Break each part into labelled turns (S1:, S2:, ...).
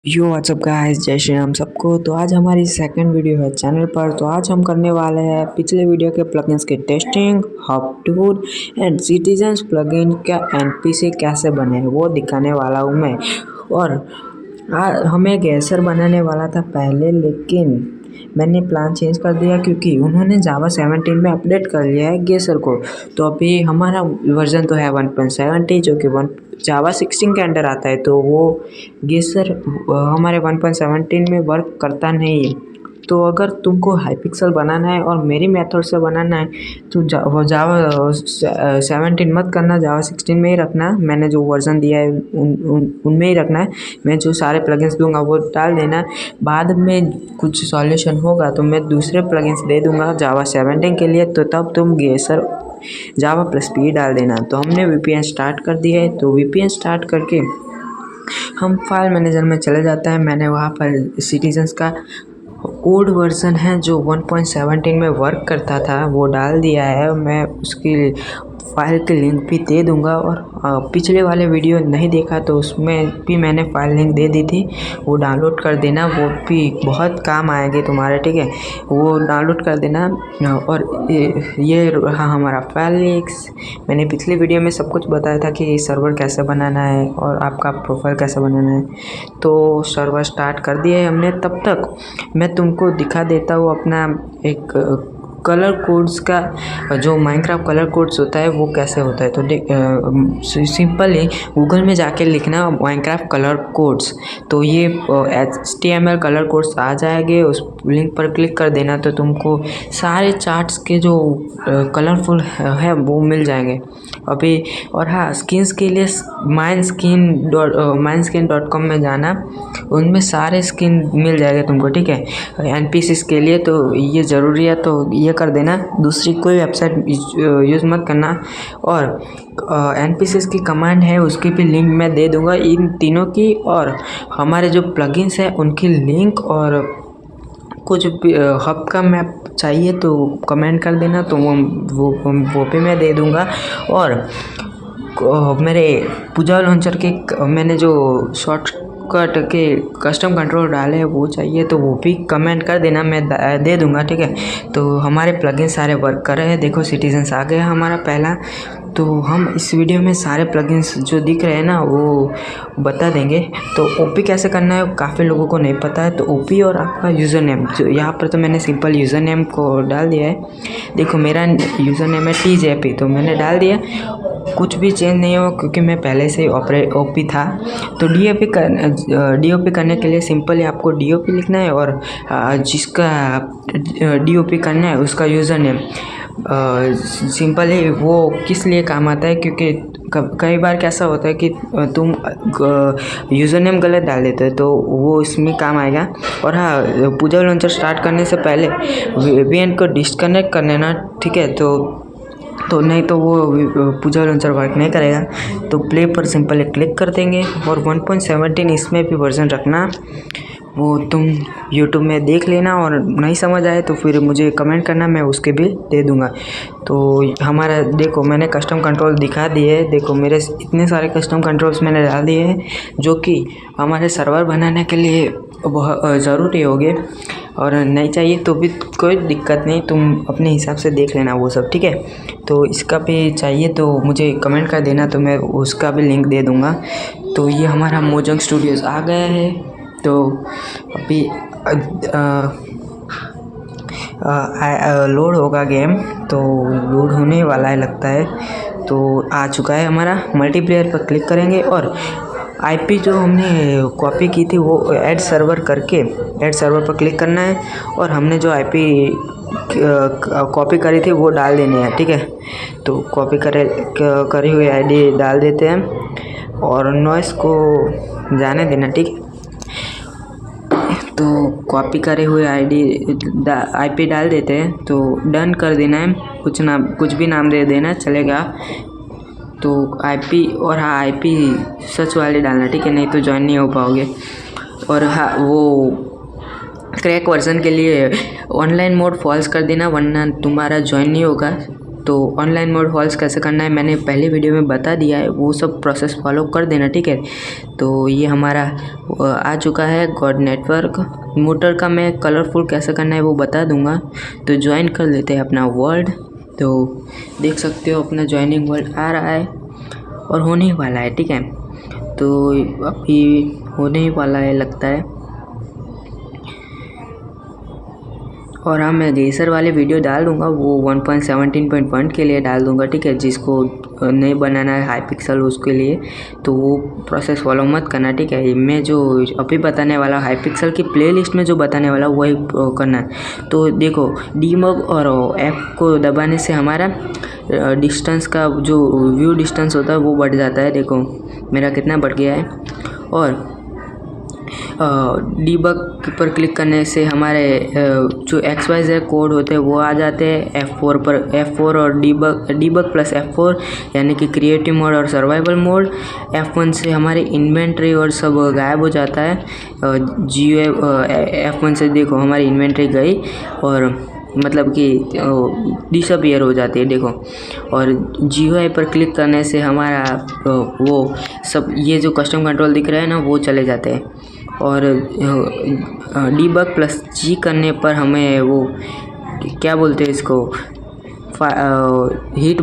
S1: यो WhatsApp guys, जय श्री राम सबको। तो आज हमारी सेकंड वीडियो है चैनल पर। तो आज हम करने वाले हैं पिछले वीडियो के प्लगइन्स की testing, hub tour and citizens plugin का एनपीसी कैसे बने वो दिखाने वाला हूँ मैं। और हमें गैसर बनाने वाला था पहले, लेकिन मैंने प्लान चेंज कर दिया क्योंकि उन्होंने जावा 17 में अपडेट कर लिया है गेसर को। तो अभी हमारा वर्जन तो है 1.70 जो कि जावा 16 के अंडर आता है। तो वो गेसर हमारे 1.17 में वर्क करता नहीं है। तो अगर तुमको हाईपिक्सल बनाना है और मेरी मेथड से बनाना है तो जावा 17 मत करना, जावा 16 में ही रखना। मैंने जो वर्जन दिया है उनमें ही रखना है। मैं जो सारे प्लगइन्स दूंगा वो डाल देना। बाद में कुछ सॉल्यूशन होगा तो मैं दूसरे प्लगइन्स दे दूंगा जावा 17 के लिए, तो तब तुम गेसर जावा प्लस पी डाल देना। तो हमने वीपीएन स्टार्ट कर दिया है। तो वीपीएन स्टार्ट करके हम फाइल मैनेजर में चले जाता है। मैंने वहाँ पर सिटीजन्स का ओल्ड वर्जन है जो 1.17 में वर्क करता था वो डाल दिया है। मैं उसकी फाइल की लिंक भी दे दूंगा। और पिछले वाले वीडियो नहीं देखा तो उसमें भी मैंने फाइल लिंक दे दी थी, वो डाउनलोड कर देना, वो भी बहुत काम आएंगे तुम्हारे, ठीक है। वो डाउनलोड कर देना। और ये रहा हमारा फाइल लिंक्स। मैंने पिछले वीडियो में सब कुछ बताया था कि सर्वर कैसे बनाना है और आपका प्रोफाइल कैसे बनाना है। तो सर्वर स्टार्ट कर दिया है हमने। तब तक मैं तुमको दिखा देता हूँ अपना एक कलर कोड्स का, जो माइनक्राफ्ट कलर कोड्स होता है वो कैसे होता है। तो सिंपल ही गूगल में जाके लिखना माइनक्राफ्ट कलर कोड्स, तो ये HTML कलर कोड्स आ जाएंगे। उस लिंक पर क्लिक कर देना तो तुमको सारे चार्ट्स के जो कलरफुल है वो मिल जाएंगे अभी। और हाँ, स्किन्स के लिए mineskin.com में जाना, उनमें सारे स्किन मिल जाएगा तुमको, ठीक है। एनपीसीस के लिए तो ये ज़रूरी है, तो ये कर देना। दूसरी कोई वेबसाइट यूज़ मत करना। और एनपीसीस की कमांड है उसकी भी लिंक मैं दे दूंगा, इन तीनों की। और हमारे जो प्लगइन्स हैं उनकी लिंक, और कुछ भी हब का मैप चाहिए तो कमेंट कर देना, तो वो भी मैं दे दूंगा। और मेरे पूजा लॉन्चर के मैंने जो शॉर्टकट के कस्टम कंट्रोल डाले हैं वो चाहिए तो वो भी कमेंट कर देना, मैं दे दूंगा, ठीक है। तो हमारे प्लगइन सारे वर्क कर रहे हैं। देखो सिटीजन्स आ गया हमारा पहला। तो हम इस वीडियो में सारे प्लगइन्स जो दिख रहे हैं ना वो बता देंगे। तो ओपी कैसे करना है काफ़ी लोगों को नहीं पता है। तो ओपी और आपका यूज़र नेम, जो यहाँ पर तो मैंने सिंपल यूज़र नेम को डाल दिया है। देखो मेरा यूज़र नेम है TJP, तो मैंने डाल दिया। कुछ भी चेंज नहीं हो क्योंकि मैं पहले से ओपी था। तो DOP करने के लिए सिंपल ही आपको DOP लिखना है। और जिसका DOP करना है उसका यूज़र नेम सिंपल ही वो किस लिए काम आता है, क्योंकि कई बार कैसा होता है कि तुम यूज़र नेम गलत डाल देते हो तो वो इसमें काम आएगा। और हाँ, पूजा लॉन्चर स्टार्ट करने से पहले VPN को डिस्कनेक्ट कर लेना, ठीक है। तो नहीं तो वो पूजा लॉन्चर वर्क नहीं करेगा। तो प्ले पर सिंपल क्लिक कर देंगे। और 1.17 इसमें भी वर्जन रखना, वो तुम YouTube में देख लेना। और नहीं समझ आए तो फिर मुझे कमेंट करना, मैं उसके भी दे दूंगा। तो हमारा देखो मैंने कस्टम कंट्रोल दिखा दिए। देखो मेरे इतने सारे कस्टम कंट्रोल्स मैंने डाल दिए हैं जो कि हमारे सर्वर बनाने के लिए बहुत ज़रूरी होंगे। और नहीं चाहिए तो भी कोई दिक्कत नहीं, तुम अपने हिसाब से देख लेना वो सब, ठीक है। तो इसका भी चाहिए तो मुझे कमेंट कर देना, तो मैं उसका भी लिंक दे दूँगा। तो ये हमारा मोजंग स्टूडियोज़ आ गया है। तो अभी लोड होगा गेम, तो लोड होने वाला है लगता है। तो आ चुका है हमारा। मल्टीप्लेयर पर क्लिक करेंगे और IP जो हमने कॉपी की थी वो ऐड सर्वर करके ऐड सर्वर पर क्लिक करना है। और हमने जो IP कॉपी करी थी वो डाल देनी है, ठीक है। तो कॉपी करी हुई ID डाल देते हैं और नॉइस को जाने देना, ठीक है। तो कॉपी करे हुए IP डाल देते हैं, तो डन कर देना है। कुछ भी नाम दे देना चलेगा। तो IP, और हाँ IP सच वाले डालना, ठीक है, नहीं तो ज्वाइन नहीं हो पाओगे। और हाँ, वो क्रैक वर्जन के लिए ऑनलाइन मोड फॉल्स कर देना, वरना तुम्हारा ज्वाइन नहीं होगा। तो ऑनलाइन मोड फॉल्स कैसे करना है मैंने पहले वीडियो में बता दिया है, वो सब प्रोसेस फॉलो कर देना, ठीक है। तो ये हमारा आ चुका है गॉड नेटवर्क। मोटर का मैं कलरफुल कैसे करना है वो बता दूंगा। तो ज्वाइन कर लेते हैं अपना वर्ल्ड। तो देख सकते हो अपना ज्वाइनिंग वर्ल्ड आ रहा है और होने ही वाला है, ठीक है। तो अभी होने ही वाला है लगता है। और हाँ, मैं रेसर वाले वीडियो डाल दूँगा, वो 1.17.1 के लिए डाल दूँगा, ठीक है। जिसको नहीं बनाना है हाई पिक्सल उसके लिए, तो वो प्रोसेस फॉलो मत करना, ठीक है। मैं जो अभी बताने वाला हाई पिक्सल की प्लेलिस्ट में जो बताने वाला वही करना है। तो देखो, डीमग और एफ को दबाने से हमारा डिस्टेंस का जो व्यू डिस्टेंस होता है वो बढ़ जाता है। देखो मेरा कितना बढ़ गया है। और डीबग पर क्लिक करने से हमारे जो XYZ कोड होते हैं वो आ जाते हैं F4 पर। F4 और डीबग प्लस F4 यानी कि क्रिएटिव मोड और सर्वाइवल मोड। F1 से हमारी इन्वेंट्री और सब गायब हो जाता है। F1 से देखो हमारी इन्वेंट्री गई और मतलब कि डिसअपियर हो जाती है, देखो। और GUI पर क्लिक करने से हमारा वो सब ये जो कस्टम कंट्रोल दिख रहा है ना वो चले जाते हैं। और डीबग प्लस G करने पर हमें वो क्या बोलते हैं इसको, हीट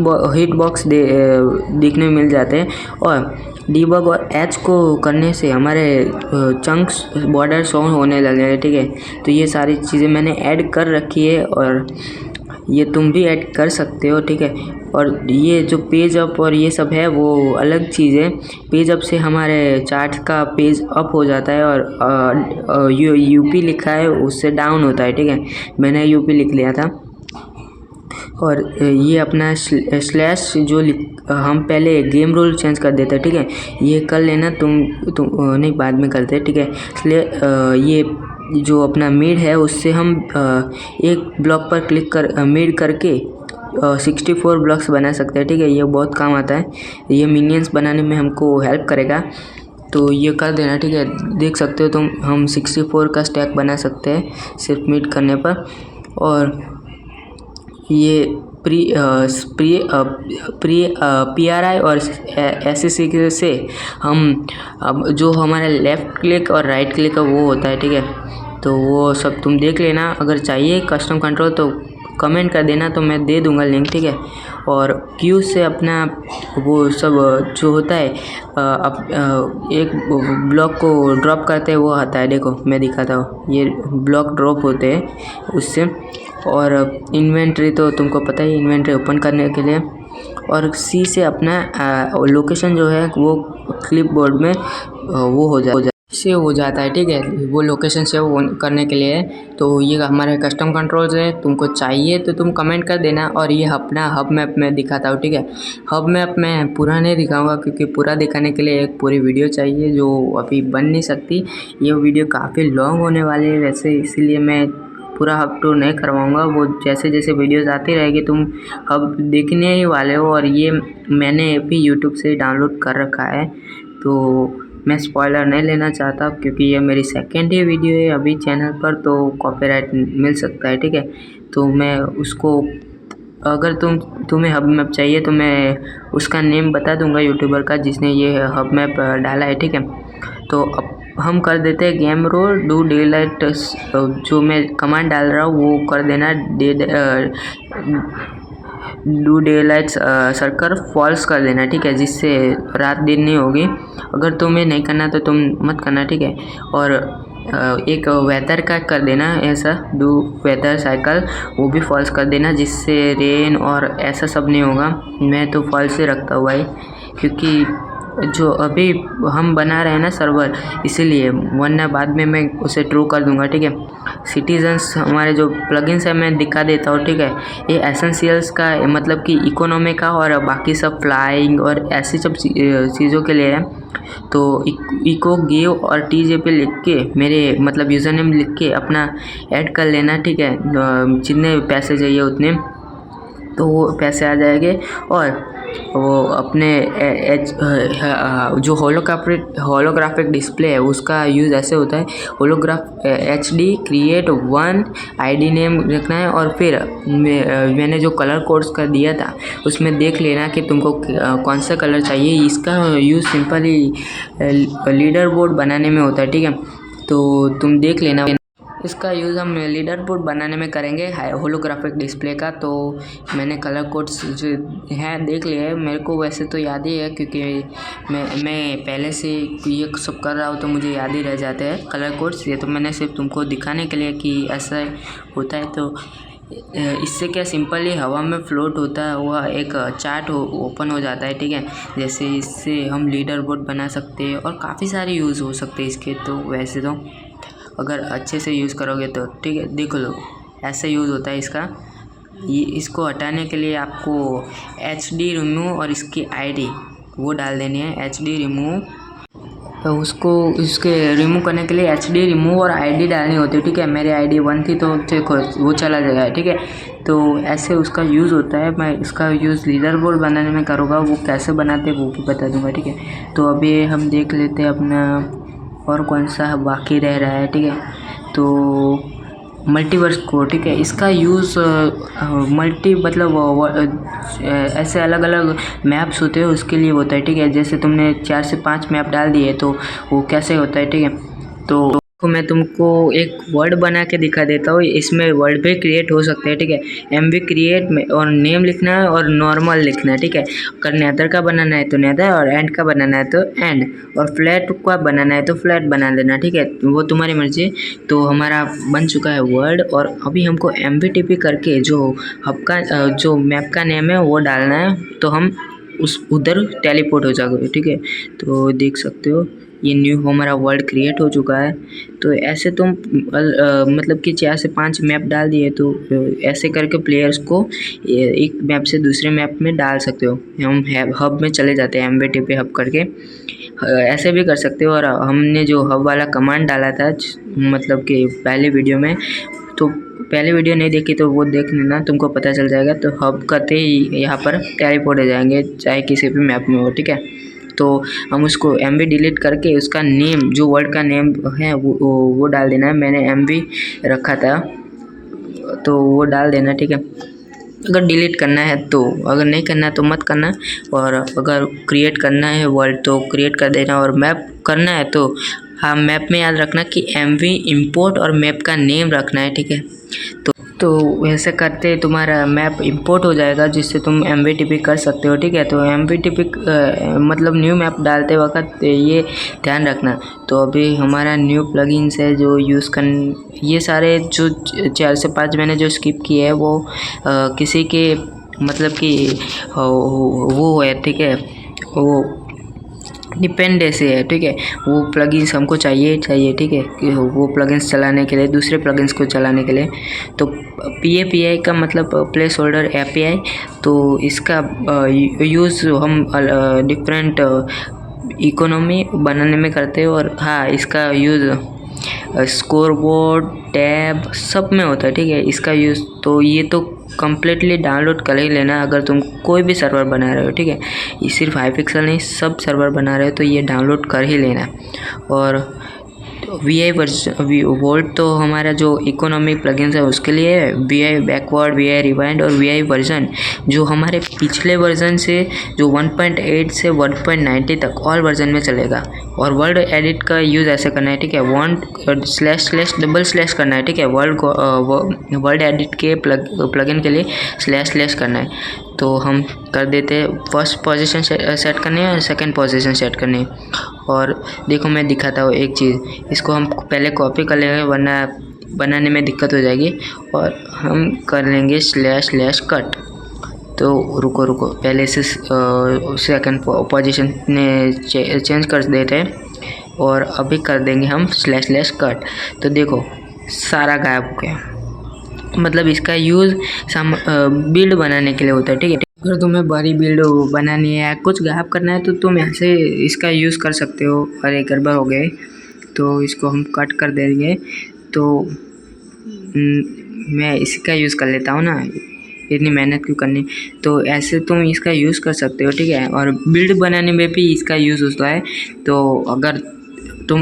S1: बॉक्स दिखने में मिल जाते हैं। और डीबग और H को करने से हमारे चंक्स बॉर्डर शो होने लगे हैं, ठीक है। तो ये सारी चीज़ें मैंने ऐड कर रखी है और ये तुम भी ऐड कर सकते हो, ठीक है। और ये जो पेज अप और ये सब है वो अलग चीज़ है। पेज अप से हमारे चार्ट का पेज अप हो जाता है और यूपी लिखा है उससे डाउन होता है, ठीक है। मैंने यूपी लिख लिया था। और ये अपना स्लैश जो हम पहले गेम रूल चेंज कर देते हैं, ठीक है। ये कर लेना तुम नहीं बाद में करते, ठीक है। इसलिए ये जो अपना मिड है उससे हम एक ब्लॉक पर क्लिक कर मिड करके 64 ब्लॉक्स बना सकते हैं, ठीक है। ये बहुत काम आता है, ये मिनियंस बनाने में हमको हेल्प करेगा। तो ये कर देना, ठीक है। देख सकते हो तुम, हम 64 का स्टैक बना सकते हैं सिर्फ मिड करने पर। और ये PRI और SEC से हम अब जो हमारा लेफ़्ट क्लिक और राइट क्लिक का वो होता है, ठीक है। तो वो सब तुम देख लेना, अगर चाहिए कस्टम कंट्रोल तो कमेंट कर देना, तो मैं दे दूंगा लिंक, ठीक है। और क्यू से अपना वो सब जो होता है एक ब्लॉक को ड्रॉप करते हैं वो आता है, देखो मैं दिखाता हूँ। ये ब्लॉक ड्रॉप होते हैं उससे। और इन्वेंट्री तो तुमको पता ही, इन्वेंट्री ओपन करने के लिए। और C से अपना लोकेशन जो है वो क्लिपबोर्ड में वो सेव हो जाता है, ठीक है। वो लोकेशन सेव करने के लिए। तो ये हमारे कस्टम कंट्रोल्स है, तुमको चाहिए तो तुम कमेंट कर देना। और ये अपना हब मैप में दिखाता हूँ, ठीक है। हब मैप में पूरा नहीं दिखाऊंगा क्योंकि पूरा दिखाने के लिए एक पूरी वीडियो चाहिए जो अभी बन नहीं सकती। ये वीडियो काफ़ी लॉन्ग होने वाली है वैसे, इसीलिए मैं पूरा हब टूर नहीं करवाऊँगा। वो जैसे जैसे वीडियोज़ आती रहेगी तुम हब देखने ही वाले हो। और ये मैंने भी यूट्यूब से डाउनलोड कर रखा है, तो मैं स्पॉइलर नहीं लेना चाहता क्योंकि ये मेरी सेकेंड ही वीडियो है अभी चैनल पर, तो कॉपीराइट मिल सकता है, ठीक है। तो मैं उसको, अगर तुम्हें हब मैप चाहिए तो मैं उसका नेम बता दूंगा यूट्यूबर का जिसने ये हब मैप डाला है, ठीक है। तो अब हम कर देते हैं game rule do daylight. जो मैं कमांड डाल रहा हूँ वो कर देना, do daylight circle false कर देना, ठीक है। जिससे रात दिन नहीं होगी। अगर तुम्हें नहीं करना तो तुम मत करना, ठीक है। और एक वेदर का कर देना, ऐसा डू वेदर साइकिल वो भी फॉल्स कर देना, जिससे रेन और ऐसा सब नहीं होगा। मैं तो फॉल्स ही रखता हुआ है क्योंकि जो अभी हम बना रहे हैं ना सर्वर, इसीलिए, वरना बाद में मैं उसे ट्रू कर दूंगा, ठीक है। सिटीजन्स हमारे जो प्लगइन्स है मैं दिखा देता हूँ, ठीक है। ये एसेंशियल्स का मतलब कि इकोनॉमी का और बाकी सब फ्लाइंग और ऐसी सब चीज़ों के लिए है। तो इको गिव और TJ पे लिख के मेरे मतलब यूज़र नेम लिख के अपना ऐड कर लेना, ठीक है। जितने पैसे चाहिए उतने तो वो पैसे आ जाएंगे। और वो अपने जो होलोग्राफिक डिस्प्ले है उसका यूज़ ऐसे होता है। Holograph HD create 1 ID name रखना है और फिर मैंने जो कलर कोड्स का दिया था उसमें देख लेना कि तुमको कौन सा कलर चाहिए। इसका यूज़ सिंपली लीडर बोर्ड बनाने में होता है, ठीक है। तो तुम देख लेना, इसका यूज़ हम लीडर बोर्ड बनाने में करेंगे होलोग्राफिक डिस्प्ले का। तो मैंने कलर कोड्स जो है देख लिया है, मेरे को वैसे तो याद ही है क्योंकि मैं पहले से ये सब कर रहा हूँ तो मुझे याद ही रह जाते हैं कलर कोड्स। ये तो मैंने सिर्फ तुमको दिखाने के लिए कि ऐसा होता है। तो इससे क्या सिंपली हवा में फ्लोट होता है हुआ एक चार्ट ओपन हो जाता है, ठीक है। जैसे इससे हम लीडर बोर्ड बना सकते हैं और काफ़ी सारे यूज़ हो सकते हैं इसके। तो वैसे तो अगर अच्छे से यूज़ करोगे तो ठीक है, देख लो ऐसे यूज़ होता है इसका। ये इसको हटाने के लिए आपको HD रिमूव और इसकी ID वो डाल देनी है। HD रिमूव, तो उसको इसके रिमूव करने के लिए HD रिमूव और ID डालनी होती है, ठीक है। मेरी ID 1 थी तो देखो वो चला जाएगा, ठीक है। तो ऐसे उसका यूज़ होता है। मैं इसका यूज़ लीडर बोर्ड बनाने में करूँगा, वो कैसे बनाते हैं वो भी बता दूँगा, ठीक है। तो अभी हम देख लेते हैं अपना और कौन सा बाकी रह रहा है, ठीक है। तो मल्टीवर्स को, ठीक है, इसका यूज़ मल्टी मतलब ऐसे अलग अलग मैप्स होते हैं उसके लिए होता है, ठीक है। जैसे तुमने 4 से 5 मैप डाल दिए तो वो कैसे होता है, ठीक है। तो मैं तुमको एक वर्ड बना के दिखा देता हूँ। इसमें वर्ड भी क्रिएट हो सकते हैं, ठीक है। MV क्रिएट में और नेम लिखना है और नॉर्मल लिखना है, ठीक है। अगर नेदर का बनाना है तो नेदर और एंड का बनाना है तो एंड और फ्लैट का बनाना है तो फ्लैट बना देना, ठीक है। वो तुम्हारी मर्जी। तो हमारा बन चुका है वर्ड और अभी हमको MVTP करके जो हब का जो मैप का नेम है वो डालना है तो हम उधर टेलीपोर्ट हो जाओगे, ठीक है। तो देख सकते हो ये न्यू हमारा वर्ल्ड क्रिएट हो चुका है। तो ऐसे तुम मतलब कि 4 से 5 मैप डाल दिए तो ऐसे करके प्लेयर्स को एक मैप से दूसरे मैप में डाल सकते हो। हम हब में चले जाते हैं MVTP हब करके, ऐसे भी कर सकते हो। और हमने जो हब वाला कमांड डाला था मतलब कि पहले वीडियो में, तो पहले वीडियो नहीं देखी तो वो देख लेना, तुमको पता चल जाएगा। तो हब करते ही यहाँ पर टेलीपोर्ट हो जाएंगे चाहे किसी भी मैप में हो, ठीक है। तो हम उसको MV डिलीट करके उसका नेम जो वर्ड का नेम है वो डाल देना है। मैंने MV रखा था तो वो डाल देना, ठीक है। अगर डिलीट करना है तो, अगर नहीं करना है तो मत करना। और अगर क्रिएट करना है वर्ड तो क्रिएट कर देना। और मैप करना है तो हाँ, मैप में याद रखना कि MV इंपोर्ट और मैप का नेम रखना है, ठीक है। तो ऐसे करते तुम्हारा मैप इंपोर्ट हो जाएगा जिससे तुम MVTP कर सकते हो, ठीक है। तो MVTP मतलब न्यू मैप डालते वक्त ये ध्यान रखना। तो अभी हमारा न्यू प्लगइन्स है जो यूज़ कर, ये सारे जो 4 से 5 मैंने जो स्किप किए हैं वो किसी के मतलब कि वो है, ठीक है, वो डिपेंडेंसी है, ठीक है। वो प्लगइन्स हमको चाहिए, ठीक है, कि वो प्लगइन्स चलाने के लिए, दूसरे प्लगइन्स को चलाने के लिए। तो PAPI का मतलब प्लेस होल्डर API। तो इसका यूज़ हम डिफरेंट इकोनॉमी बनाने में करते हैं। और हाँ, इसका यूज़ स्कोर बोर्ड टैब सब में होता है, ठीक है, इसका यूज़। तो ये तो कम्प्लीटली डाउनलोड कर ही लेना अगर तुम कोई भी सर्वर बना रहे हो, ठीक है। ये सिर्फ हाइपिक्सल नहीं, सब सर्वर बना रहे हो तो ये डाउनलोड कर ही लेना। और VI वर्जन वोल्ट तो हमारा जो इकोनॉमिक प्लगइन्स है उसके लिए है। VI बैकवर्ड, VI रिवाइंड और VI वर्जन जो हमारे पिछले वर्जन से जो 1.8 से 1.90 तक ऑल वर्जन में चलेगा। और वर्ड एडिट का यूज़ ऐसे करना है, ठीक है, // करना है, ठीक है। वर्ड एडिट के प्लगइन के लिए // करना है। तो हम कर देते हैं, फर्स्ट पोजीशन सेट करनी है और सेकंड पोजीशन सेट करनी है। और देखो मैं दिखाता हूँ एक चीज़, इसको हम पहले कॉपी कर लेंगे वरना बनाने में दिक्कत हो जाएगी। और हम कर लेंगे // कट। तो रुको पहले से सेकंड पोजीशन में चेंज कर देते हैं और अभी कर देंगे हम // कट। तो देखो सारा गायब हो गया। मतलब इसका यूज़ बिल्ड बनाने के लिए होता है, ठीक है। अगर तुम्हें बड़ी बिल्ड बनानी है, कुछ गायब करना है तो तुम ऐसे इसका यूज़ कर सकते हो। अरे गड़बड़ हो गए, तो इसको हम कट कर देंगे। तो मैं इसका यूज़ कर लेता हूँ ना, इतनी मेहनत क्यों करनी। तो ऐसे तुम इसका यूज़ कर सकते हो, ठीक है। और बिल्ड बनाने में भी इसका यूज़ होता है। तो अगर तुम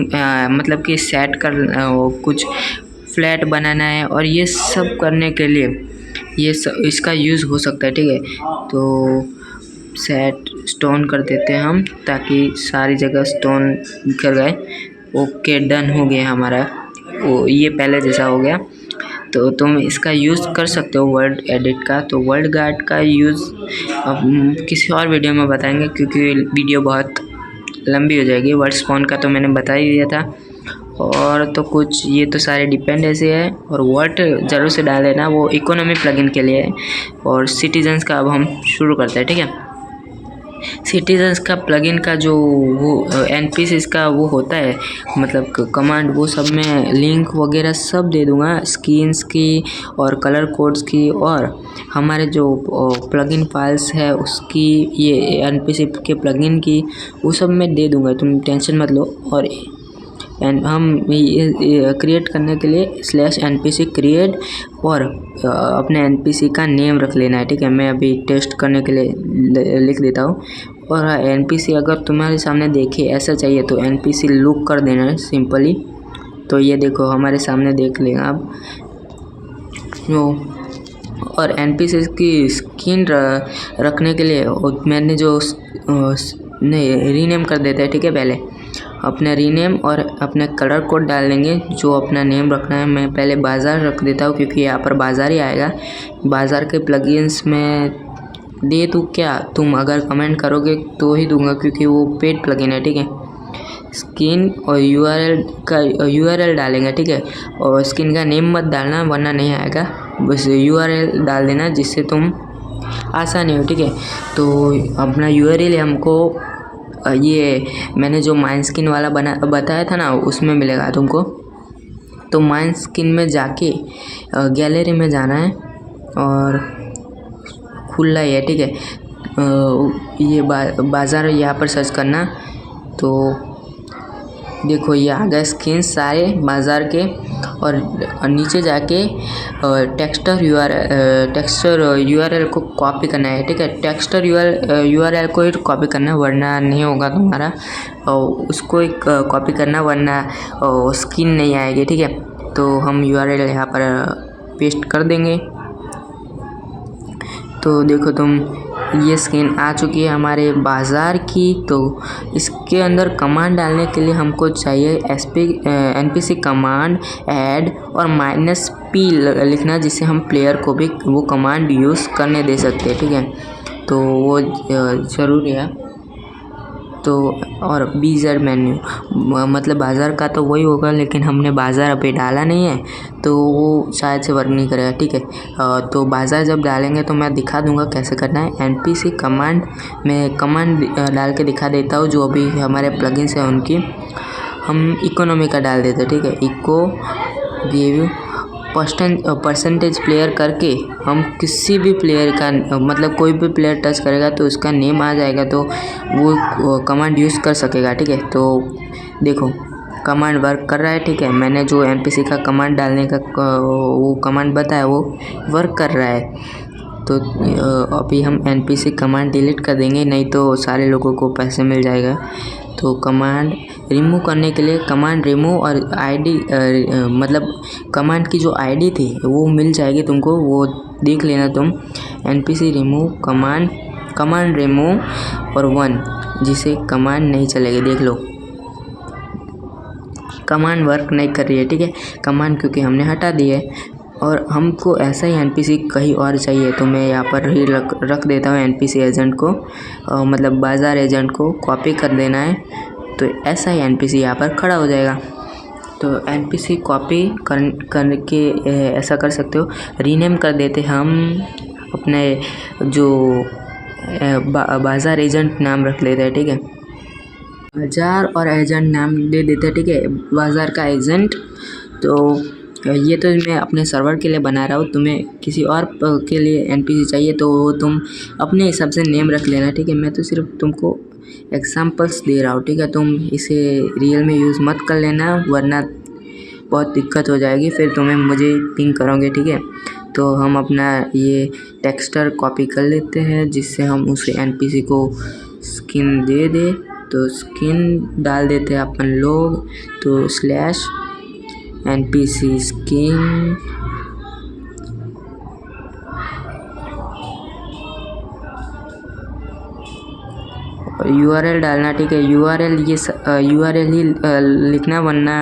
S1: मतलब कि सेट कर कुछ फ्लैट बनाना है और ये सब करने के लिए इसका यूज़ हो सकता है, ठीक है। तो सेट स्टोन कर देते हैं हम, ताकि सारी जगह स्टोन कर गए। ओके, डन हो गया हमारा। वो ये पहले जैसा हो गया। तो तुम इसका यूज़ कर सकते हो वर्ड एडिट का। तो वर्ड गार्ड का यूज़ अब किसी और वीडियो में बताएंगे, क्योंकि वीडियो बहुत लंबी हो जाएगी। वर्ड स्पॉन का तो मैंने बता ही दिया था। और तो कुछ ये तो सारे डिपेंड ऐसे है। और वर्ड ज़रूर से डाल देना, वो इकोनॉमी प्लगइन के लिए है। और सिटीजन्स का अब हम शुरू करते हैं, ठीक है। सिटीजन्स का प्लगइन का जो वो एनपीसीज का वो होता है, मतलब कमांड, वो सब में लिंक वगैरह सब दे दूंगा, स्किन्स की और कलर कोड्स की, और हमारे जो प्लगइन फाइल्स है उसकी, ये एनपीसी के प्लगइन की, वो सब मैं दे दूंगा, तुम टेंशन मत लो। और हम ये क्रिएट करने के लिए /npc क्रिएट और अपने एनपीसी का नेम रख लेना है, ठीक है। मैं अभी टेस्ट करने के लिए लिख देता हूँ। और एनपीसी अगर तुम्हारे सामने देखे ऐसा चाहिए तो एनपीसी लुक कर देना है सिंपली। तो ये देखो हमारे सामने देख लेगा आप। और एनपीसी की स्किन रखने के लिए मैंने जो रीनेम कर देता है, ठीक है। पहले अपना रीनेम और अपने कलर कोड डाल देंगे, जो अपना नेम रखना है। मैं पहले बाज़ार रख देता हूँ, क्योंकि यहाँ पर बाज़ार ही आएगा। बाज़ार के प्लगइन्स में दे दूँ क्या, तुम अगर कमेंट करोगे तो ही दूंगा, क्योंकि वो पेड प्लगइन है, ठीक है। स्किन और यूआरएल डालेंगे, ठीक है। और स्किन का नेम मत डालना, वरना नहीं आएगा। बस यूआरएल डाल देना, जिससे तुम आसानी हो, ठीक है। तो अपना यूआरएल हमको ये मैंने जो माइन स्किन वाला बताया था ना, उसमें मिलेगा तुमको। तो माइन स्किन में जाके गैलरी में जाना है और खुला ही है, ठीक है। ये बाज़ार यहाँ पर सर्च करना। तो देखो ये आ गए स्किन सारे बाज़ार के। और नीचे जाके टेक्सचर यूआरएल को कॉपी करना है, ठीक है। टेक्सचर यूआरएल को ही कॉपी करना है, वरना नहीं होगा तुम्हारा। उसको एक कॉपी करना, वरना स्किन नहीं आएगी, ठीक है। तो हम यूआरएल यहाँ पर पेस्ट कर देंगे। तो देखो तुम, ये स्किन आ चुकी है हमारे बाज़ार की। तो इसके अंदर कमांड डालने के लिए हमको चाहिए एनपीसी कमांड ऐड और -p लिखना, जिससे हम प्लेयर को भी वो कमांड यूज़ करने दे सकते हैं, ठीक है। तो वो ज़रूरी है। तो और BZ मेन्यू मतलब बाज़ार का तो वही होगा, लेकिन हमने बाज़ार अभी डाला नहीं है, तो वो शायद से वर्क नहीं करेगा, ठीक है। तो बाज़ार जब डालेंगे तो मैं दिखा दूंगा कैसे करना है। एनपीसी कमांड में कमांड डाल के दिखा देता हूँ, जो अभी हमारे प्लगइन्स हैं उनकी। हम इकोनॉमी का डाल देते हैं, ठीक है। इको गिव परसेंटेज प्लेयर करके हम किसी भी प्लेयर का, मतलब कोई भी प्लेयर टच करेगा तो उसका नेम आ जाएगा, तो वो कमांड यूज़ कर सकेगा, ठीक है। तो देखो कमांड वर्क कर रहा है, ठीक है। मैंने जो एनपीसी का कमांड डालने का वो कमांड बताया, वो वर्क कर रहा है। तो अभी हम एनपीसी कमांड डिलीट कर देंगे, नहीं तो सारे लोगों को पैसे मिल जाएगा। तो कमांड रिमूव करने के लिए कमांड रिमूव और आईडी मतलब कमांड की जो आईडी थी वो मिल जाएगी तुमको, वो देख लेना तुम। एनपीसी रिमूव कमांड रिमूव और 1, जिसे कमांड नहीं चलेगी। देख लो कमांड वर्क नहीं कर रही है, ठीक है। कमांड क्योंकि हमने हटा दी है। और हमको ऐसा ही एनपीसी कहीं और चाहिए, तो मैं यहाँ पर ही रख देता हूँ एनपीसी एजेंट को, मतलब बाज़ार एजेंट को कॉपी कर देना है। तो ऐसा ही एनपीसी यहाँ पर खड़ा हो जाएगा। तो एनपीसी कॉपी करके ऐसा कर सकते हो। रीनेम कर देते हम अपने जो बाज़ार एजेंट नाम रख लेते हैं, ठीक है। बाज़ार और एजेंट नाम दे देते हैं, ठीक है। बाज़ार का एजेंट। तो ये तो मैं अपने सर्वर के लिए बना रहा हूँ, तुम्हें किसी और के लिए एनपीसी चाहिए तो तुम अपने हिसाब से नेम रख लेना, ठीक है। मैं तो सिर्फ तुमको एग्जांपल्स दे रहा हूँ, ठीक है। तुम इसे रियल में यूज़ मत कर लेना, वरना बहुत दिक्कत हो जाएगी, फिर तुम्हें मुझे पिंग करोगे, ठीक है। तो हम अपना ये टेक्सचर कॉपी कर लेते हैं जिससे हम उसे एनपीसी को स्किन दे दे। तो स्किन डाल देते हैं अपन लोग, तो स्लैश एनपीसी स्किन यूआरएल डालना, ठीक है। यूआरएल ये यूआरएल ही लिखना वरना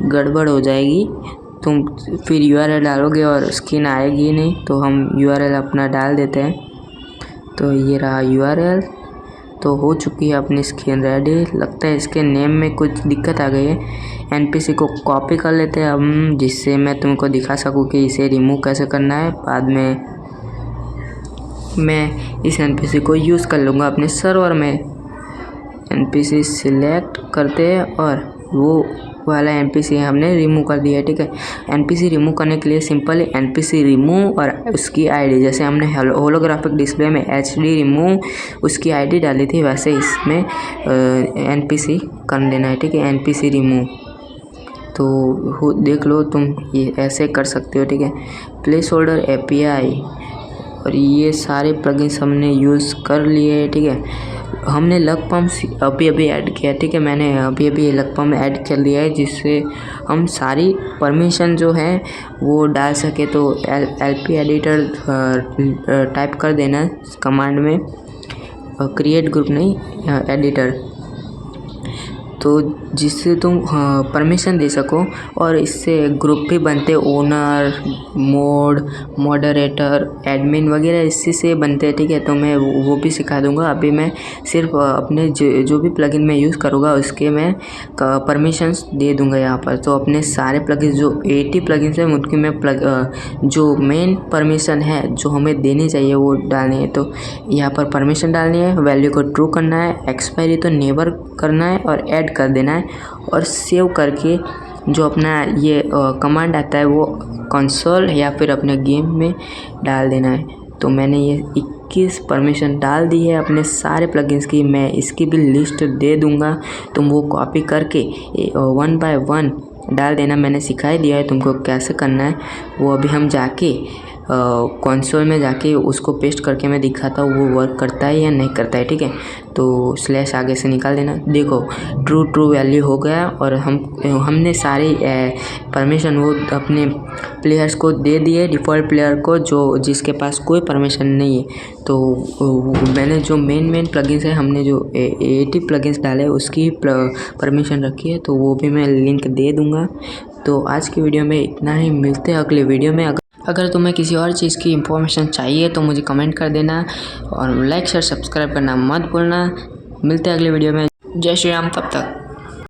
S1: गड़बड़ हो जाएगी। तुम फिर यूआरएल डालोगे और स्किन आएगी नहीं, तो हम यूआरएल अपना डाल देते हैं। तो ये रहा यूआरएल, तो हो चुकी है अपनी स्किन रेडी। लगता है इसके नेम में कुछ दिक्कत आ गई है। एनपीसी को कॉपी कर लेते हैं हम, जिससे मैं तुमको दिखा सकूँ कि इसे रिमूव कैसे करना है। बाद में मैं इस एनपीसी को यूज़ कर लूँगा अपने सर्वर में। एनपीसी सिलेक्ट करते हैं और वो वाला एनपीसी हमने रिमूव कर दिया है, ठीक है। एनपीसी रिमूव करने के लिए सिंपल एनपीसी रिमूव और उसकी आईडी, जैसे हमने होलोग्राफिक डिस्प्ले में एचडी रिमूव उसकी आईडी डाली थी, वैसे इसमें एनपीसी कर देना है, ठीक है। एनपीसी रिमूव तो देख लो तुम, ये ऐसे कर सकते हो, ठीक है। प्लेस होल्डर एपीआई और ये सारे प्लगइन्स हमने यूज़ कर लिए, ठीक है। हमने लग पम्प अभी ऐड किया, ठीक है। मैंने अभी लग पम्प ऐड कर लिया है, जिससे हम सारी परमिशन जो है वो डाल सके। तो एलपी एडिटर टाइप कर देना कमांड में, क्रिएट ग्रुप नहीं एडिटर, तो जिससे तुम परमिशन दे सको। और इससे ग्रुप भी बनते, ओनर, मोड, मॉडरेटर, एडमिन वगैरह इसी से बनते हैं, ठीक है। तो मैं वो भी सिखा दूंगा। अभी मैं सिर्फ अपने जो भी प्लगइन मैं यूज़ करूँगा उसके मैं परमिशंस दे दूंगा यहाँ पर। तो अपने सारे प्लगइन्स जो 80 प्लगइन्स हैं उनकी मैं जो मेन परमिशन है जो हमें देनी चाहिए वो डालनी है। तो यहाँ पर परमिशन डालनी है, वैल्यू को ट्रू करना है, एक्सपायरी तो नेवर करना है और ऐड कर देना है। और सेव करके जो अपना ये कमांड आता है वो कंसोल या फिर अपने गेम में डाल देना है। तो मैंने ये 21 परमिशन डाल दी है अपने सारे प्लगइन्स की। मैं इसकी भी लिस्ट दे दूंगा, तुम वो कॉपी करके 1 बाय 1 डाल देना। मैंने सिखाई दिया है तुमको कैसे करना है। वो अभी हम जाके कंसोल में जाके उसको पेस्ट करके मैं दिखाता हूँ वो वर्क करता है या नहीं करता है, ठीक है। तो स्लैश आगे से निकाल देना। देखो ट्रू वैल्यू हो गया और हमने सारी परमिशन वो अपने प्लेयर्स को दे दिए, डिफ़ॉल्ट प्लेयर को जो जिसके पास कोई परमिशन नहीं है। तो मैंने जो मेन प्लगइन्स है, हमने जो 80 प्लगइन्स डाले उसकी परमिशन रखी है, तो वो भी मैं लिंक दे दूँगा। तो आज की वीडियो में इतना ही, मिलते हैं अगले वीडियो में। अगर तुम्हें किसी और चीज़ की इन्फॉर्मेशन चाहिए तो मुझे कमेंट कर देना और लाइक शेयर सब्सक्राइब करना मत भूलना। मिलते हैं अगले वीडियो में। जय श्री राम, तब तक।